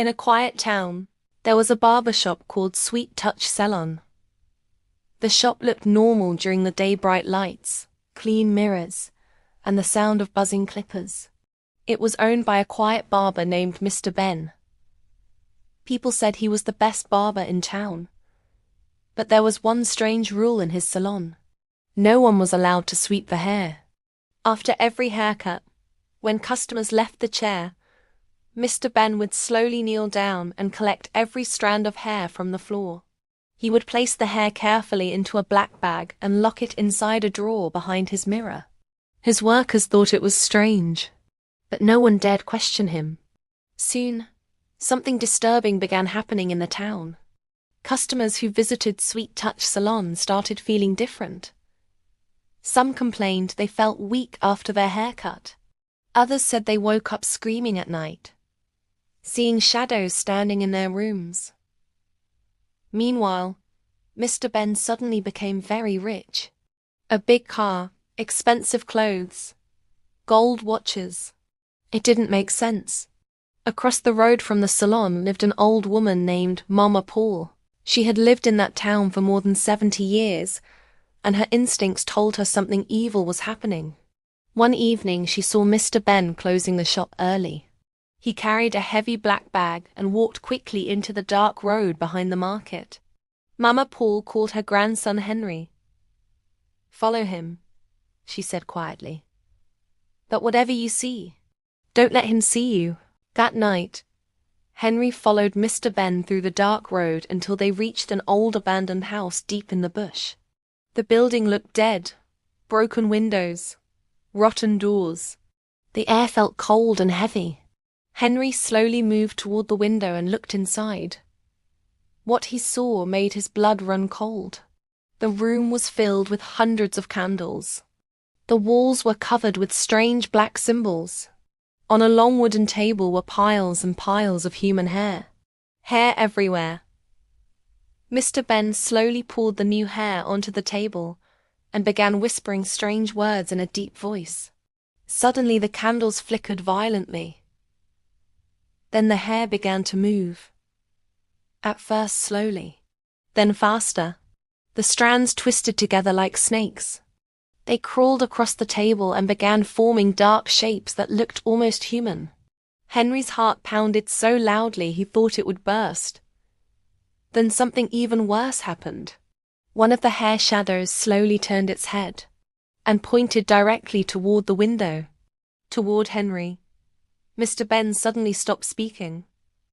In a quiet town, there was a barber shop called Sweet Touch Salon. The shop looked normal during the day, bright lights, clean mirrors, and the sound of buzzing clippers. It was owned by a quiet barber named Mr. Ben. People said he was the best barber in town. But there was one strange rule in his salon. No one was allowed to sweep the hair. After every haircut, when customers left the chair, Mr. Ben would slowly kneel down and collect every strand of hair from the floor. He would place the hair carefully into a black bag and lock it inside a drawer behind his mirror. His workers thought it was strange, but no one dared question him. Soon, something disturbing began happening in the town. Customers who visited Sweet Touch Salon started feeling different. Some complained they felt weak after their haircut. Others said they woke up screaming at night, seeing shadows standing in their rooms. Meanwhile, Mr. Ben suddenly became very rich. A big car, expensive clothes, gold watches. It didn't make sense. Across the road from the salon lived an old woman named Mama Paul. She had lived in that town for more than 70 years, and her instincts told her something evil was happening. One evening she saw Mr. Ben closing the shop early. He carried a heavy black bag and walked quickly into the dark road behind the market. Mama Paul called her grandson Henry. "Follow him," she said quietly. "But whatever you see, don't let him see you." That night, Henry followed Mr. Ben through the dark road until they reached an old abandoned house deep in the bush. The building looked dead, broken windows, rotten doors. The air felt cold and heavy. Henry slowly moved toward the window and looked inside. What he saw made his blood run cold. The room was filled with hundreds of candles. The walls were covered with strange black symbols. On a long wooden table were piles and piles of human hair. Hair everywhere. Mr. Ben slowly pulled the new hair onto the table and began whispering strange words in a deep voice. Suddenly the candles flickered violently. Then the hair began to move. At first slowly, then faster. The strands twisted together like snakes. They crawled across the table and began forming dark shapes that looked almost human. Henry's heart pounded so loudly he thought it would burst. Then something even worse happened. One of the hair shadows slowly turned its head and pointed directly toward the window, toward Henry. Mr. Ben suddenly stopped speaking.